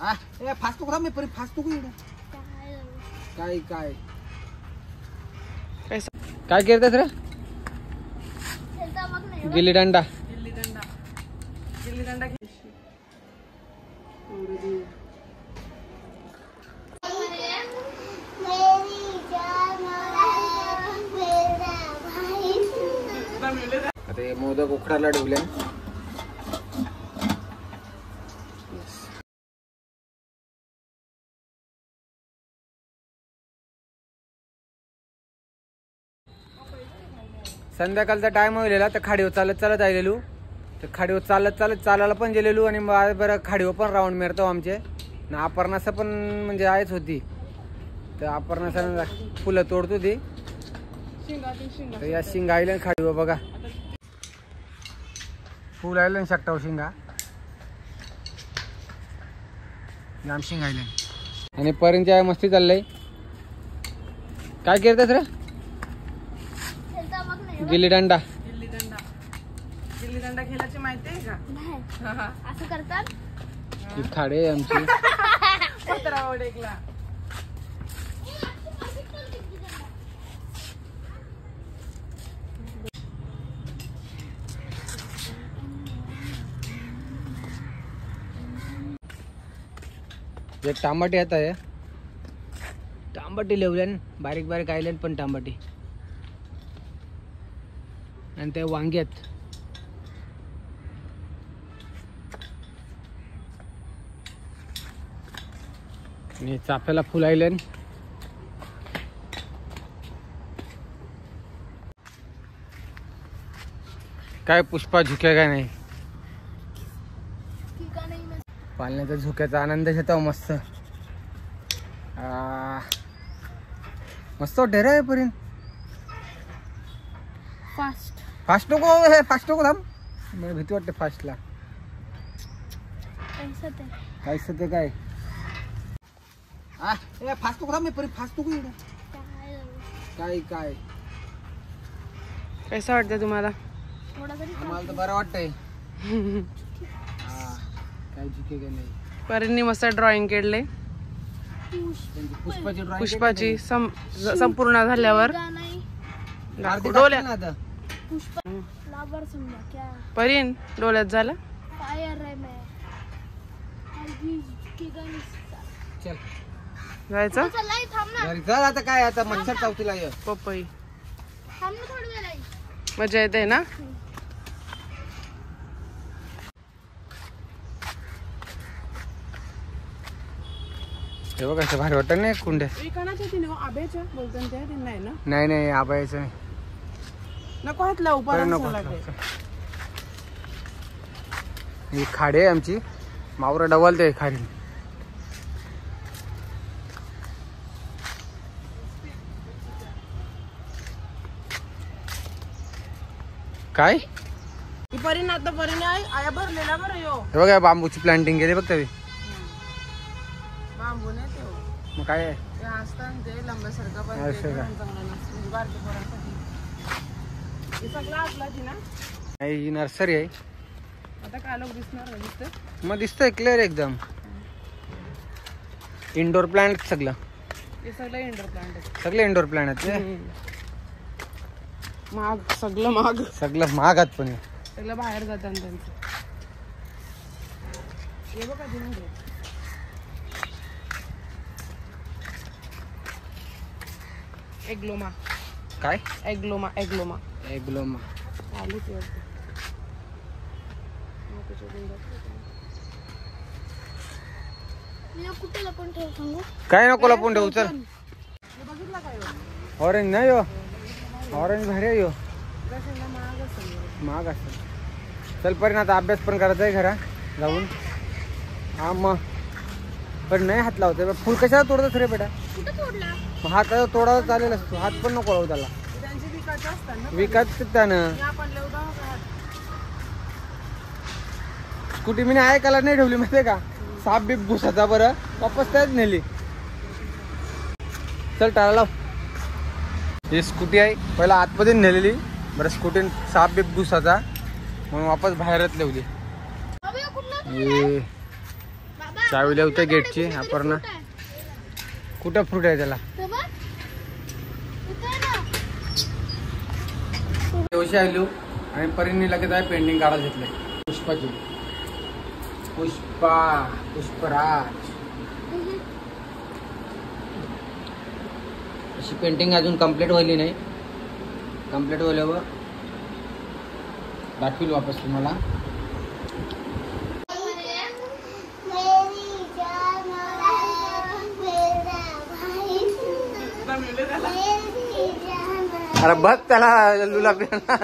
Fast करा मी परत fast काय काय काय करतात रे? गिल्ली डंडा आता हे मोदक उकडायला ठेवले. संध्याकाळचा टाइम होईलेला तर खाडीवर चालत आलेलो. तर खाडीवर चालायला पण गेलेलो आणि बरं खाडीवर पण राऊंड मारतो आमचे ना. अपर्णासं पण म्हणजे आहेच होती. तर अपर्णासं फुलं तोडतो ती. तर या शिंगा आयलंड खाडीवर बघा फुल आयलंड शकता शिंगा लांब शिंग आयलंड. आणि पर्यंतच्या मस्ती चाललंय. काय करतात रे? गिल्ली डंडा खेळायची माहिती आहे का? असं करतात. खाडे आमची एक टमाटे येत आहे. टमाटे लेवल्यान बारीक बारीक आयलंड पण टमाटे आणि ते वांगे आहेत. आणि चाफ्याला फुल आयलंड. काय पुष्पा झुके काय नाही. पालण्याचा झुक्याचा आनंद घेतो. मस्त मस्त वाटते रे पर्यंत. फास्ट नको थांब. मला भीती वाटते फास्टला. काय सध्या काय फास्ट नको थांब मी पर्यंत फास्ट नको. काय काय कसं वाटतं तुम्हाला? आम्हाला तर बरं वाटतंय. काय झुके काय नाही. परींनी मस्त ड्रॉइंग केले. पुष्पाची संपूर्ण झाल्यावर डोल्यात परीन डोल्यात झालं. चल जायचं चल आता काय आता मच्छर चावतीला ये. पपई मजा येते ना. हे बघा असं भारी वाटत नाही कुंड्या. नाही आबायचं नाही. ही खाडी आहे आमची. मावरा डवलते खाडी. काय आया भरलेला बरं यो. हे बघा बांबूची प्लांटिंग केली बघ. बांबू नाही ते मग काय आहे ते असतं ते लंब्यासारखं पण बारके पोरांसाठी हे सगळं असला ती ना. ही नर्सरी आहे. आता काय लोक दिसणार दिसतं. मग दिसतंय क्लिअर एकदम. इंडोर प्लांट सगळं. हे सगळं इंडोर प्लांट आहे. सगळे इंडोर प्लांट आहेत. महाग सगळं महागात पण सगळं बाहेर जातात त्यांचं. हे बघा एग्लोमा. काय एग्लोमा आलू काय नको लपून ठेवू. चल ऑरेंज नाही हो. ऑरेंज भारी आहे हो. महाग असत. चल पर्यंत आता अभ्यास पण करायचा आहे घरा जाऊन. हा मग पण नाही हात लावते. फुल कशाला तोडतोस रे बेटा? हात तोडावा चालेल असतो. हात पण नको लावू त्याला. विकत त्यानं स्कूटी मी आहे कलर नाही ठेवली माहितीये का? साप बीप घुसाचा बरं वापस त्याच नेली. चल टाळा लाव. ही स्कूटी आहे पहिला आतमध्ये नेलेली. बरं स्कूटी साप बीप घुसाचा म्हणून वापस बाहेरच लावली. चावी लावते गेटची. अपर्णा कुठं फ्रूट आहे त्याला? दिवशी आलो आणि परीने लगेच आहे पेंटिंग काढायला घेतलंय पुष्पाची. पुष्पराज अशी पेंटिंग अजून कंप्लीट व्हायली नाही. कंप्लीट व्हायल्यावर दाखवील वापस तुम्हाला. अरे बघ त्याला लुला पिना.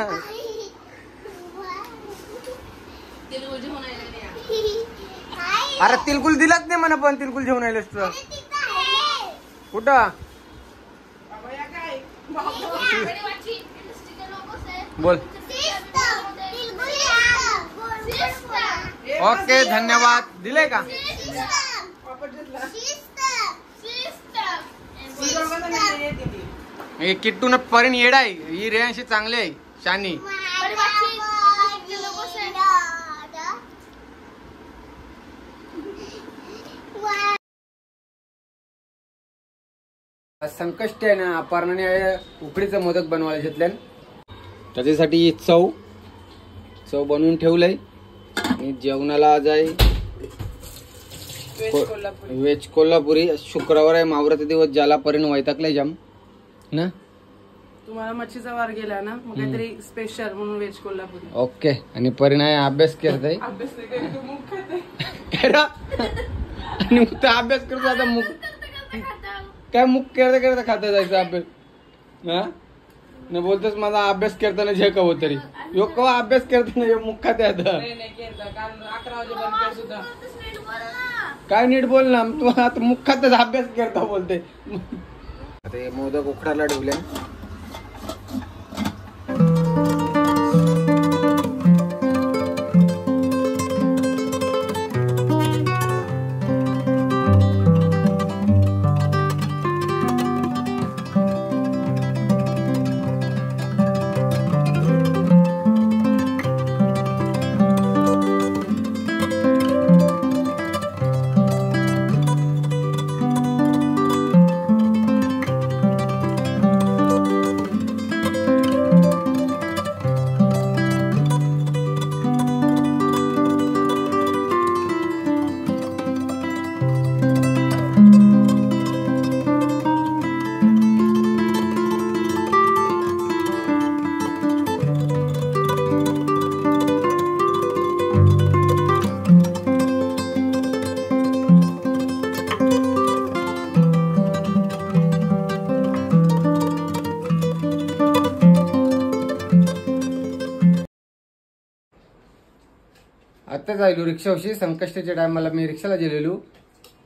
अरे तिलकुल दिलाच नाही म्हणा. पण तिलकुल घेऊन आलेस तू कुठं? बोल. ओके धन्यवाद. दिले का? हे किट्टून परीन येडा आहे. ही रेयांशी चांगली आहे शानी. संकष्टी आहे ना. अपर्णाने उकडीचं मोदक बनवायला घेतल्या. त्याच्यासाठी चव बनवून ठेवलंय. आणि जेवणाला आज आहे व्हेज कोल्हापुरी. शुक्रवार आहे मावराचा दिवस. ज्याला परीन वैतागलाय जाम ना. तुम्हाला मच्छीचा वार गेला ना मग काहीतरी स्पेशल म्हणून व्हेज कोल्हापुरी. ओके. आणि परीन आहे अभ्यास करताय. अभ्यास नाही मुख खाते. आणि अभ्यास करतो आता. मुख काय मुख करता करता खाता जायचं अभ्यास. हा न बोलतोस माझा अभ्यास करताना जे कव तरी यो कवा अभ्यास करताना मुख खाते. आता 11 वाजेपर्यंत सुद्धा काय नीट बोल ना तू. आता मुख खातच अभ्यास करता बोलते. आता हे मोदक उकडायला ठेवले. आत्ताच आलो रिक्षावशी. संकष्टीच्या टायमाला मी रिक्षाला गेलेलो.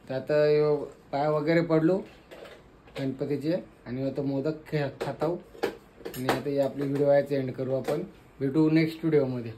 तर आता पाय वगैरे पडलो गणपतीचे. आणि आता मोदक खाताव. आणि आता आपली व्हिडिओ एंड करू आपण. भेटू नेक्स्ट व्हिडिओमध्ये.